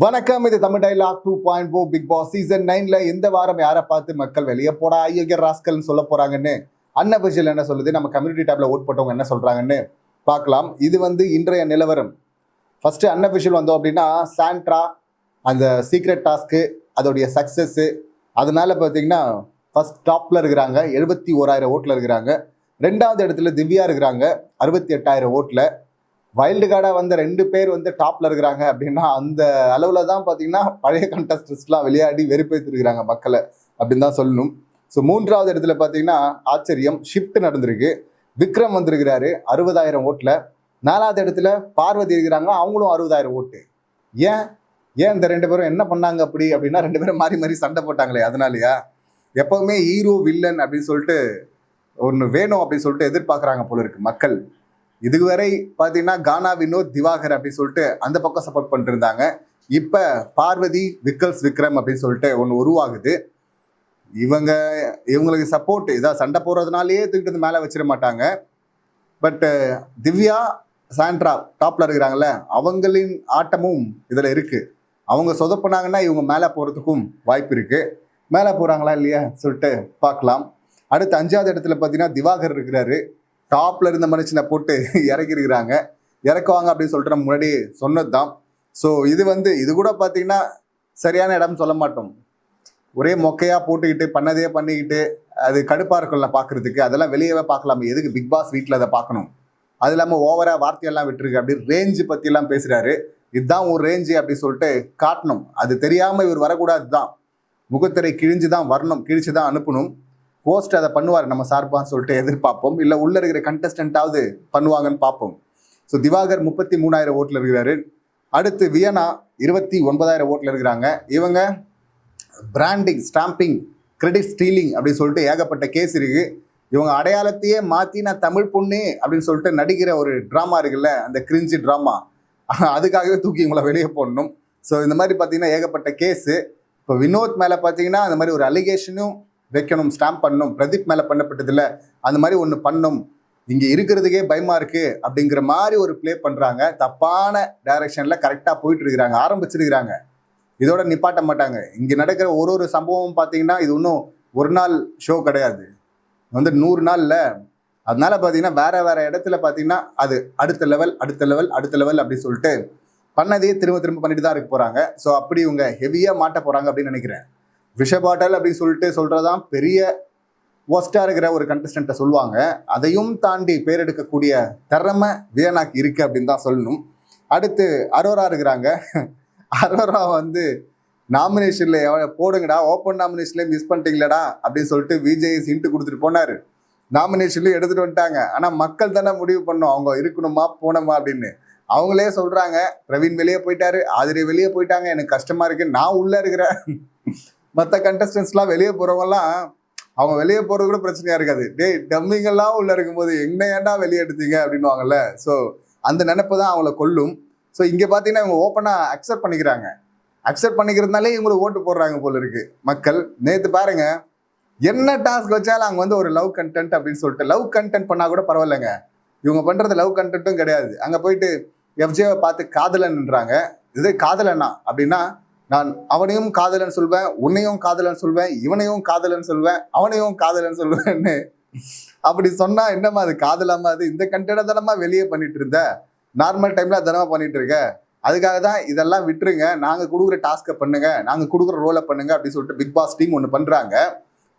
வணக்கம். இது Tamil dialogue 2.0 Bigg Boss season 9ல இந்த வாரம் யாரை பார்த்து மக்கள் வெளியே போடா ஐயோ ராஸ்கல்னு சொல்ல போறாங்கன்னு அன்அபிஷியல் என்ன சொல்லுது, நம்ம கம்யூனிட்டி டேப்ல ஓட் போட்டவங்க என்ன சொல்றாங்கன்னு பார்க்கலாம். இது இன்றைய நிலவரம். ஃபர்ஸ்ட் அன்அபிஷியல் வந்தோம் அப்படின்னா சாண்ட்ரா அந்த சீக்ரெட் டாஸ்க்கு அதோடைய சக்சஸ், அதனால பார்த்தீங்கன்னா ஃபர்ஸ்ட் டாப்ல இருக்கிறாங்க, 71,000 ஓட்டில் இருக்கிறாங்க. ரெண்டாவது இடத்துல திவ்யா இருக்கிறாங்க 68,000 ஓட்டில். வைல்டு கார்டாக வந்த 2 பேர் டாப்ல இருக்கிறாங்க அப்படின்னா அந்த அளவில் தான் பார்த்தீங்கன்னா பழைய கண்டஸ்டன்ஸ்லாம் விளையாடி வெறுப்பேற்றிருக்கிறாங்க மக்களை அப்படின்னு தான் சொல்லணும். ஸோ மூன்றாவது இடத்துல பார்த்தீங்கன்னா ஆச்சரியம் ஷிஃப்ட் நடந்திருக்கு. விக்ரம் வந்திருக்கிறாரு 60,000 ஓட்டில். 4வது இடத்துல பார்வதி இருக்கிறாங்க, அவங்களும் 60,000 ஓட்டு. ஏன் இந்த 2 பேரும் என்ன பண்ணாங்க அப்படின்னா 2 பேரும் மாறி மாறி சண்டை போட்டாங்களே, அதனாலயா? எப்பவுமே ஹீரோ வில்லன் அப்படின்னு சொல்லிட்டு ஒன்று வேணும் அப்படின்னு சொல்லிட்டு எதிர்பார்க்குறாங்க போல இருக்கு மக்கள். இதுவரை பார்த்தீங்கன்னா கானா வினோத் திவாகர் அப்படின்னு சொல்லிட்டு அந்த பக்கம் சப்போர்ட் பண்ணிட்டு இருந்தாங்க. இப்போ பார்வதி விக்கல்ஸ் விக்ரம் அப்படின்னு சொல்லிட்டு ஒன்று உருவாகுது. இவங்களுக்கு சப்போர்ட் இதாக சண்டை போடுறதுனாலேயே தூக்கிட்டு மேலே வச்சிட மாட்டாங்க. பட்டு திவ்யா சாண்ட்ரா டாப்ல இருக்கிறாங்கல்ல, அவங்களின் ஆட்டமும் இதில் இருக்கு. அவங்க சொதப்பினாங்கன்னா இவங்க மேலே போகிறதுக்கும் வாய்ப்பு இருக்கு. மேலே போகிறாங்களா இல்லையா சொல்லிட்டு பார்க்கலாம். அடுத்து 5வது இடத்துல பார்த்தீங்கன்னா திவாகர் இருக்கிறாரு. டாப்ல இருந்த மனுஷனை போட்டு இறக்கிருக்கிறாங்க. இறக்குவாங்க அப்படின்னு சொல்லிட்டு நம்ம முன்னாடி சொன்னது தான். ஸோ இது கூட பார்த்தீங்கன்னா சரியான இடம்னு சொல்ல மாட்டோம். ஒரே மொக்கையாக போட்டுக்கிட்டு பண்ணதே பண்ணிக்கிட்டு அது கடுப்பாக இருக்கும்ல பார்க்குறதுக்கு. அதெல்லாம் வெளியவே பார்க்கலாம், எதுக்கு பிக் பாஸ் வீட்டில் அதை பார்க்கணும்? அது இல்லாமல் ஓவராக வார்த்தையெல்லாம் விட்டுருக்கு. அப்படி ரேஞ்சு பற்றியெல்லாம் பேசுகிறாரு. இதுதான் ஒரு ரேஞ்சு அப்படின்னு சொல்லிட்டு காட்டணும். அது தெரியாமல் இவர் வரக்கூடாது தான். முகத்திரை கிழிஞ்சு தான் வரணும், கிழிச்சு தான் அனுப்பணும். போஸ்ட் அதை பண்ணுவார் நம்ம சார்பான்னு சொல்லிட்டு எதிர்பார்ப்போம். இல்லை உள்ள இருக்கிற கண்டஸ்டன்ட்டாவது பண்ணுவாங்கன்னு பார்ப்போம். ஸோ திவாகர் 33,000 ஓட்டில் இருக்கிறாரு. அடுத்து வியனா 29,000 ஓட்டில் இருக்கிறாங்க. இவங்க பிராண்டிங், ஸ்டாம்பிங், கிரெடிட் ஸ்டீலிங் அப்படின்னு சொல்லிட்டு ஏகப்பட்ட கேஸ் இருக்கு. இவங்க அடையாளத்தையே மாற்றி நான் தமிழ் பொண்ணு அப்படின்னு சொல்லிட்டு நடிக்கிற ஒரு ட்ராமா இருக்குல்ல, அந்த கிரிஞ்சி ட்ராமா, அதுக்காகவே தூக்கி இவங்களை வெளியே போடணும். ஸோ இந்த மாதிரி பார்த்தீங்கன்னா ஏகப்பட்ட கேஸு. இப்போ வினோத் மேலே பார்த்தீங்கன்னா அந்த மாதிரி ஒரு அலிகேஷனும் வைக்கணும், ஸ்டாம்ப் பண்ணணும். பிரதீப் மேலே பண்ணப்பட்டதில்லை, அந்த மாதிரி ஒன்று பண்ணணும். இங்கே இருக்கிறதுக்கே பயமாக இருக்குது அப்படிங்கிற மாதிரி ஒரு ப்ளே பண்ணுறாங்க. தப்பான டைரக்ஷனில் கரெக்டாக போயிட்டு இருக்கிறாங்க, ஆரம்பிச்சிருக்கிறாங்க. இதோட நிப்பாட்ட மாட்டாங்க. இங்கே நடக்கிற ஒரு சம்பவம் பார்த்தீங்கன்னா இது இன்னும் ஒரு நாள் ஷோ கிடையாது, 100 நாளில். அதனால பார்த்தீங்கன்னா வேறு இடத்துல பார்த்தீங்கன்னா அது அடுத்த லெவல் அப்படின்னு சொல்லிட்டு பண்ணதையே திரும்ப பண்ணிட்டு தான் இருக்க போகிறாங்க. ஸோ அப்படி இவங்க ஹெவியாக மாட்ட போகிறாங்க அப்படின்னு நினைக்கிறேன். விஷ பாட்டல் அப்படின்னு சொல்லிட்டு சொல்கிறதான் பெரிய ஒஸ்டாக இருக்கிற ஒரு கண்டஸ்டண்ட்டை சொல்லுவாங்க. அதையும் தாண்டி பேர் எடுக்கக்கூடிய திறமை வியனாக்கு இருக்குது அப்படின்னு தான் சொல்லணும். அடுத்து அரோரா இருக்கிறாங்க. அரோரா நாமினேஷனில் போடுங்கடா, ஓப்பன் நாமினேஷன்லேயே மிஸ் பண்ணிட்டீங்களடா அப்படின்னு சொல்லிட்டு விஜய் ஹிண்ட் கொடுத்துட்டு போனார். நாமினேஷன்லேயும் எடுத்துகிட்டு வந்துட்டாங்க. ஆனால் மக்கள் தானே முடிவு பண்ணோம் அவங்க இருக்கணுமா போனோமா அப்படின்னு. அவங்களே சொல்கிறாங்க, பிரவீன் வெளியே போயிட்டாரு, ஆதிரி வெளியே போயிட்டாங்க, எனக்கு கஷ்டமாக இருக்குது, நான் உள்ளே இருக்கிறேன். மற்ற கண்டஸ்டன்ஸ்லாம் வெளியே போகிறவங்கலாம் அவங்க வெளியே போகிறது கூட பிரச்சனையாக இருக்காது. டம்மிங்கெல்லாம் உள்ளே இருக்கும்போது என்ன ஏன்டா வெளியே எடுத்தீங்க அப்படின்வாங்கல்ல. ஸோ அந்த நினைப்பு தான் அவங்கள கொல்லும். ஸோ இங்கே பார்த்தீங்கன்னா இவங்க ஓப்பனாக அக்செப்ட் பண்ணிக்கிறாங்க. அக்செப்ட் பண்ணிக்கிறதுனாலே இவங்களுக்கு ஓட்டு போடுறாங்க போல இருக்கு மக்கள். நேற்று பாருங்க, என்ன டாஸ்க் வச்சாலும் அங்கே ஒரு லவ் கண்டென்ட் அப்படின்னு சொல்லிட்டு லவ் கண்டென்ட் பண்ணால் கூட பரவாயில்லைங்க. இவங்க பண்ணுறது லவ் கண்டென்ட்டும் கிடையாது. அங்கே போயிட்டு எஃப்ஜேவை பார்த்து காதலன்ன்றாங்க. இது காதலனா அப்படின்னா நான் அவனையும் காதலன் சொல்வேன், உன்னையும் காதலன் சொல்வேன், இவனையும் காதலன் சொல்வேன், அவனையும் காதலன் சொல்வேன்னு அப்படி சொன்னா என்னம்மா அது காதலாமா? அது இந்த கண்டென்ட்டை தானமா வெளியே பண்ணிட்டு இருந்த, நார்மல் டைம்ல அதனமா பண்ணிட்டு இருக்க. அதுக்காக தான் இதெல்லாம் விட்டுருங்க, நாங்கள் கொடுக்குற டாஸ்க்கை பண்ணுங்க, நாங்கள் கொடுக்குற ரோலை பண்ணுங்க அப்படின்னு சொல்லிட்டு பிக் பாஸ் டீம் ஒன்று பண்றாங்க.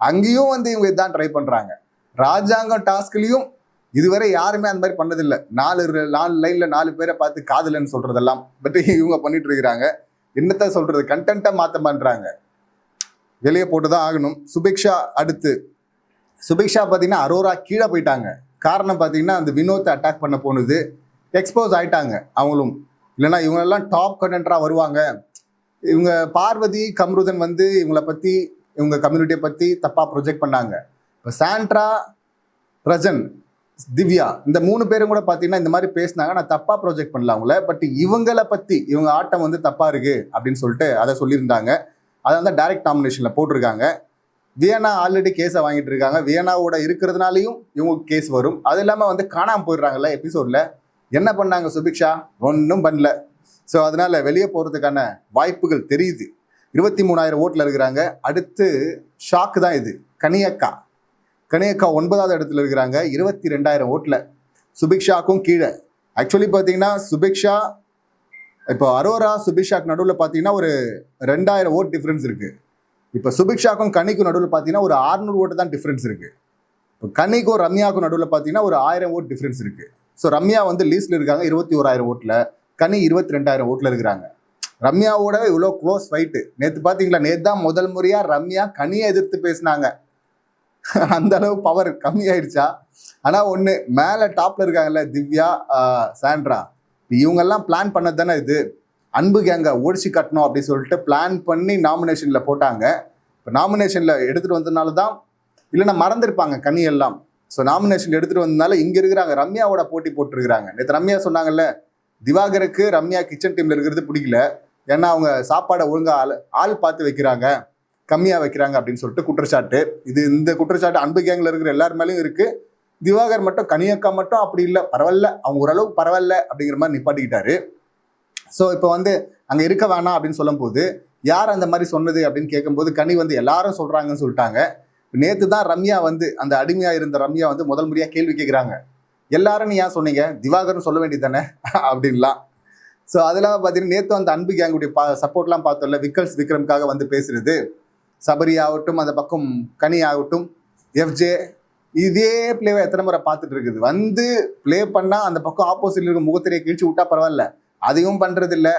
அங்கேயும் இவங்க இதான் ட்ரை பண்றாங்க. ராஜாங்கம் டாஸ்க்லையும் இதுவரை யாருமே அந்த மாதிரி பண்ணதில்லை. 4 லைன்ல 4 பேரை பார்த்து காதலன்னு சொல்றதெல்லாம் பட் இவங்க பண்ணிட்டு இருக்கிறாங்க. என்னத்த சொல்றது, கண்டென்ட்டை மாற்ற பண்றாங்க, வெளியே போட்டு தான் ஆகணும். சுபிக்ஷா அடுத்து சுபிக்ஷா பார்த்தீங்கன்னா அரோரா கீழே போயிட்டாங்க. காரணம் பார்த்தீங்கன்னா அந்த வினோத்தை அட்டாக் பண்ண போனது எக்ஸ்போஸ் ஆயிட்டாங்க அவங்களும். இல்லைன்னா இவங்களெல்லாம் டாப் கண்டென்டராக வருவாங்க. இவங்க பார்வதி கம்ருதன் இவங்களை பற்றி இவங்க கம்யூனிட்டியை பற்றி தப்பாக ப்ரொஜெக்ட் பண்ணாங்க. இப்போ சாண்ட்ரா, ரஜன், திவ்யா இந்த 3 பேரும் கூட பார்த்தீங்கன்னா இந்த மாதிரி பேசினாங்க. நான் தப்பாக ப்ரொஜெக்ட் பண்ணல அவங்கள, பட் இவங்களை பற்றி இவங்க ஆட்டம் தப்பாக இருக்கு அப்படின்னு சொல்லிட்டு அதை சொல்லியிருந்தாங்க. அதை டைரக்ட் நாமினேஷனில் போட்டிருக்காங்க. வியனா ஆல்ரெடி கேஸை வாங்கிட்டு இருக்காங்க. வியனாவோட இருக்கிறதுனாலையும் இவங்களுக்கு கேஸ் வரும். அது இல்லாமல் காணாமல் போயிடுறாங்கல்ல எபிசோடில். என்ன பண்ணாங்க சுபிக்ஷா? ஒன்றும் பண்ணல. ஸோ அதனால வெளியே போகிறதுக்கான வாய்ப்புகள் தெரியுது. 23,000 ஓட்டில் இருக்கிறாங்க. அடுத்து ஷாக்கு தான் இது. கனியக்கா 9வது இடத்துல இருக்கிறாங்க 22,000 ஓட்டில். சுபிக்ஷாக்கும் கீழே. ஆக்சுவலி பார்த்தீங்கன்னா சுபிக்ஷா இப்போ அரோரா சுபிக்ஷாக்கு நடுவில் பார்த்தீங்கன்னா ஒரு 2,000 ஓட் டிஃப்ரென்ஸ் இருக்குது. இப்போ சுபிக்ஷாக்கும் கனிக்கும் நடுவில் பார்த்தீங்கன்னா ஒரு 600 ஓட்டு தான் டிஃப்ரென்ஸ் இருக்குது. இப்போ கனிக்கும் ரம்யாவுக்கும் நடுவில் பார்த்தீங்கன்னா ஒரு 1000 ஓட் டிஃப்ரென்ஸ் இருக்குது. ஸோ ரம்யா வந்து லீஸ்டில் இருக்காங்க 21,000 ஓட்டில், கனி 22,000 ஓட்டில் இருக்கிறாங்க. ரம்யாவோட இவ்வளோ க்ளோஸ் ஃபைட்டு. நேற்று பார்த்தீங்களா, நேற்று தான் முதல் முறையாக ரம்யா கனியை எதிர்த்து பேசினாங்க. அந்த அளவு பவர் கம்மியாயிடுச்சா? ஆனால் ஒன்று, மேலே டாப்பில் இருக்காங்கல்ல திவ்யா, சாண்ட்ரா, இவங்கெல்லாம் பிளான் பண்ணது தானே இது. அன்பு கேங்கை ஒழிச்சு கட்டணும் அப்படின்னு சொல்லிட்டு பிளான் பண்ணி நாமினேஷனில் போட்டாங்க. இப்போ நாமினேஷனில் எடுத்துகிட்டு வந்ததுனால தான், இல்லைன்னா மறந்துருப்பாங்க கனி எல்லாம். ஸோ நாமினேஷன் எடுத்துகிட்டு வந்ததுனால இங்கே இருக்கிறாங்க, ரம்யாவோட போட்டி போட்டுருக்குறாங்க. நேற்று ரம்யா சொன்னாங்கல்ல, திவாகருக்கு ரம்யா கிச்சன் டீமில் இருக்கிறது பிடிக்கல, ஏன்னா அவங்க சாப்பாடை ஒழுங்காக ஆள் பார்த்து வைக்கிறாங்க, கம்மியாக வைக்கிறாங்க அப்படின்னு சொல்லிட்டு குற்றச்சாட்டு. இந்த குற்றச்சாட்டு அன்பு கேங்கில் இருக்கிற எல்லார் மேலேயும் இருக்குது. திவாகர் மட்டும், கனியக்கா மட்டும் அப்படி இல்லை, பரவாயில்ல, அவங்க ஓரளவுக்கு பரவாயில்ல அப்படிங்கிற மாதிரி நிப்பாட்டிக்கிட்டாரு. ஸோ இப்போ வந்து அங்கே இருக்க வேணாம் அப்படின்னு சொல்லும் போது, யார் அந்த மாதிரி சொன்னது அப்படின்னு கேட்கும்போது கனி வந்து எல்லாரும் சொல்கிறாங்கன்னு சொல்லிட்டாங்க. நேற்று தான் ரம்யா வந்து, அந்த அடிமையாக இருந்த ரம்யா வந்து முதல் முறையாக கேள்வி கேட்குறாங்க. எல்லாரும் நீ ஏன் சொன்னீங்க, திவாகர்னு சொல்ல வேண்டியது தானே அப்படின்லாம். ஸோ அதெல்லாம் பார்த்தீங்கன்னா நேற்று அந்த அன்பு கேங்குடைய சப்போர்ட்லாம் பார்த்தோம்ல, விக்ரம்காக வந்து பேசுறது, சபரி ஆகட்டும், அந்த பக்கம் கனி ஆகட்டும், எஃப்ஜே, இதே பிளேவை எத்தனை முறை பார்த்துட்டு இருக்குது. வந்து பிளே பண்ணால் அந்த பக்கம் ஆப்போசிட்ல இருக்க முகத்திரையை கிழிச்சு விட்டா பரவாயில்ல, அதையும் பண்ணுறது இல்லை.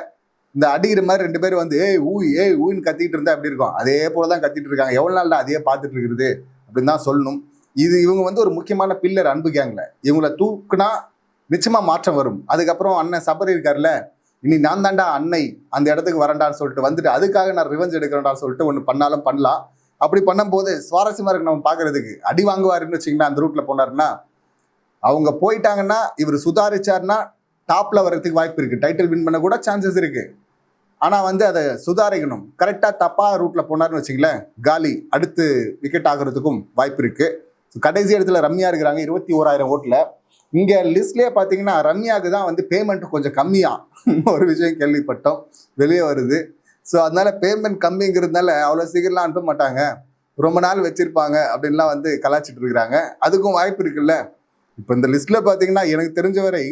இந்த அடிக்கிற மாதிரி 2 பேர் வந்து ஏய் ஊன்னு கத்திட்டு இருந்தா அப்படி இருக்கும், அதே போல தான் கத்திட்டு இருக்காங்க. எவ்வளோ நாள் தான் அதையே பார்த்துட்டு இருக்கிறது அப்படின்னு தான் சொல்லணும். இவங்க வந்து ஒரு முக்கியமான பில்லர் அன்பு கேங்கில். இவங்களை தூக்குனா நிச்சயமாக மாற்றம் வரும். அதுக்கப்புறம் அண்ணன் சபரி இருக்கார்ல, இனி நான் தாண்டா அன்னை அந்த இடத்துக்கு வரண்டான்னு சொல்லிட்டு வந்துட்டு, அதுக்காக நான் ரிவெஞ்ச் எடுக்கிறேன்டான்னு சொல்லிட்டு ஒன்று பண்ணாலும் பண்ணலாம். அப்படி பண்ணும்போது சுவாரஸ்யமாக இருக்கு நம்ம பார்க்கறதுக்கு. அடி வாங்குவாருன்னு வச்சிங்கன்னா, அந்த ரூட்டில் போனாருன்னா, அவங்க போயிட்டாங்கன்னா, இவர் சுதாரிச்சார்னா டாப்பில் வர்றதுக்கு வாய்ப்பு இருக்குது, டைட்டில் வின் பண்ண கூட சான்சஸ் இருக்குது. ஆனால் வந்து அதை சுதாரிக்கணும். கரெக்டாக தப்பாக ரூட்டில் போனார்னு வச்சிங்களேன், காலி, அடுத்து விக்கெட் ஆகிறதுக்கும் வாய்ப்பு இருக்குது. கடைசி இடத்துல ரம்யா இருக்கிறாங்க 21,000 ஓட்டில். இங்கே லிஸ்ட்லேயே பார்த்தீங்கன்னா ரம்யாவுக்கு தான் வந்து பேமெண்ட் கொஞ்சம் கம்மியாக ஒரு விஷயம் கேள்விப்பட்டோம், வெளியே வருது. ஸோ அதனால பேமெண்ட் கம்மிங்கிறதுனால அவ்வளோ சீக்கிரம்லாம் அனுப்ப மாட்டாங்க, ரொம்ப நாள் வச்சுருப்பாங்க அப்படின்லாம் வந்து கலாச்சிட்டு இருக்கிறாங்க. அதுக்கும் வாய்ப்பு இருக்குல்ல. இப்போ இந்த லிஸ்ட்டில் பார்த்தீங்கன்னா எனக்கு தெரிஞ்ச வரை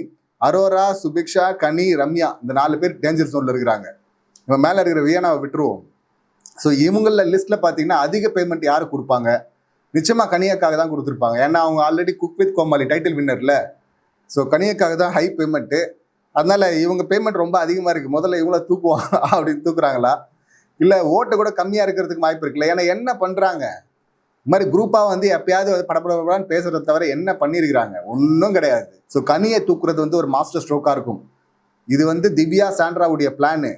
அரோரா, சுபிக்ஷா, கனி, ரம்யா, இந்த 4 பேர் டேஞ்சர் ஜோனில் இருக்கிறாங்க. இவன் மேலே இருக்கிற வியனாவை விட்டுருவோம். ஸோ இவங்கள லிஸ்ட்டில் பார்த்தீங்கன்னா அதிக பேமெண்ட் யார் கொடுப்பாங்க? நிச்சயமாக கனியக்காக தான் கொடுத்துருப்பாங்க. ஏன்னா அவங்க already cook with Comali title வின்னர்ல. ஸோ கனியக்காக தான் ஹை பேமெண்ட்டு. அதனால இவங்க பேமெண்ட் ரொம்ப அதிகமாக இருக்குது, முதல்ல இவங்கள தூக்குவாங்க அப்படின்னு தூக்குறாங்களா, இல்லை ஓட்டு கூட கம்மியாக இருக்கிறதுக்கு வாய்ப்பு இருக்குல்ல. ஏன்னா என்ன பண்ணுறாங்க, இது மாதிரி குரூப்பாக வந்து எப்பயாவது படப்படப்படான்னு பேசுறதை தவிர என்ன பண்ணியிருக்கிறாங்க, ஒன்றும் கிடையாது. ஸோ கனியை தூக்குறது வந்து ஒரு மாஸ்டர் ஸ்ட்ரோக்காக இருக்கும். இது வந்து திவ்யா சாண்ட்ராவுடைய பிளானு.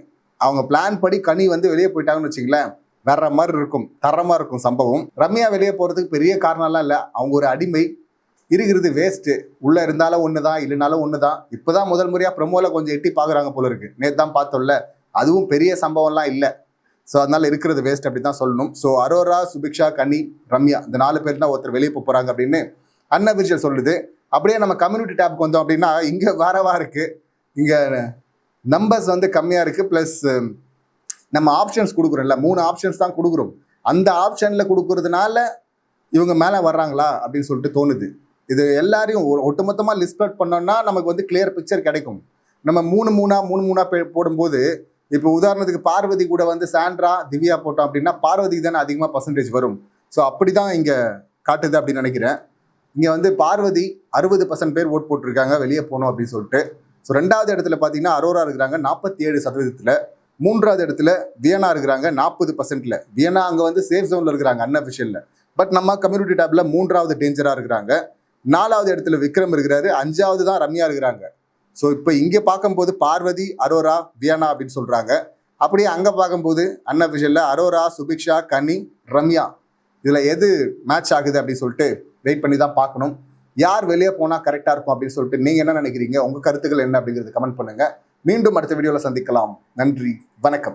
அவங்க பிளான் படி கனி வந்து வெளியே போயிட்டாங்கன்னு வச்சுங்களேன், வேற மாதிரி இருக்கும், தரமாக இருக்கும் சம்பவம். ரம்யா வெளியே போகிறதுக்கு பெரிய காரணம்லாம் இல்லை, அவங்க ஒரு அடிமை, இருக்கிறது வேஸ்ட்டு. உள்ளே இருந்தாலும் ஒன்று தான், இல்லைனாலும் ஒன்று தான். இப்போ தான் முதல் முறையாக ப்ரொமோவில் கொஞ்சம் எட்டி பார்க்குறாங்க போல இருக்குது. நேற்று தான் பார்த்தோம்ல, அதுவும் பெரிய சம்பவம்லாம் இல்லை. ஸோ அதனால் இருக்கிறது வேஸ்ட் அப்படி தான் சொல்லணும். ஸோ அரோரா, சுபிக்ஷா, கனி, ரம்யா, இந்த 4 பேர் தான் ஒருத்தர் வெளியே போகிறாங்க அப்படின்னு அன்அஃபிஷியல் சொல்லுது. அப்படியே நம்ம கம்யூனிட்டி டேப்க்கு வந்தோம் அப்படின்னா இங்கே வேறவா இருக்குது. இங்கே நம்பர்ஸ் வந்து கம்மியாக இருக்குது. ப்ளஸ் நம்ம ஆப்ஷன்ஸ் கொடுக்குறோம்ல, 3 ஆப்ஷன்ஸ் தான் கொடுக்குறோம். அந்த ஆப்ஷனில் கொடுக்குறதுனால இவங்க மேலே வர்றாங்களா அப்படின்னு சொல்லிட்டு தோணுது. இது எல்லாரையும் ஒட்டுமொத்தமாக லிஸ்ட் அவுட் பண்ணோம்னா நமக்கு வந்து கிளியர் பிக்சர் கிடைக்கும். நம்ம 3-3 போடும்போது, இப்போ உதாரணத்துக்கு பார்வதி கூட வந்து சாண்ட்ரா, திவ்யா போட்டோம் அப்படின்னா பார்வதிக்கு தானே அதிகமாக பர்சன்டேஜ் வரும். ஸோ அப்படி தான் இங்கே காட்டுது அப்படின்னு நினைக்கிறேன். இங்கே வந்து பார்வதி 60% பேர் ஓட் போட்டிருக்காங்க வெளியே போகணும் அப்படின்னு சொல்லிட்டு. ஸோ 2வது இடத்துல பார்த்தீங்கன்னா அரோரா இருக்கிறாங்க 47%. 3வது இடத்துல வியனா இருக்கிறாங்க 40%. வியனா அங்கே வந்து சேஃப் ஜோனில் இருக்கிறாங்க அன்அஃபிஷியலில். பட் நம்ம கம்யூனிட்டி டேப்பில் 3வது டேஞ்சராக இருக்கிறாங்க. 4வது இடத்துல விக்ரம் இருக்கிறாரு. 5வது தான் ரம்யா இருக்கிறாங்க. ஸோ இப்போ இங்கே பார்க்கும்போது பார்வதி, அரோரா, வியனா அப்படின்னு சொல்கிறாங்க. அப்படியே அங்கே பார்க்கும்போது அன்அஃபிஷியலில் அரோரா, சுபிக்ஷா, கனி, ரம்யா, இதில் எது மேட்ச் ஆகுது அப்படின்னு சொல்லிட்டு வெயிட் பண்ணி தான் பார்க்கணும். யார் வெளியே போனால் கரெக்டாக இருக்கும் அப்படின்னு சொல்லிட்டு நீங்கள் என்ன நினைக்கிறீங்க, உங்கள் கருத்துக்கள் என்ன அப்படிங்கிறது கமெண்ட் பண்ணுங்கள். மீண்டும் அடுத்த வீடியோவில் சந்திக்கலாம். நன்றி, வணக்கம்.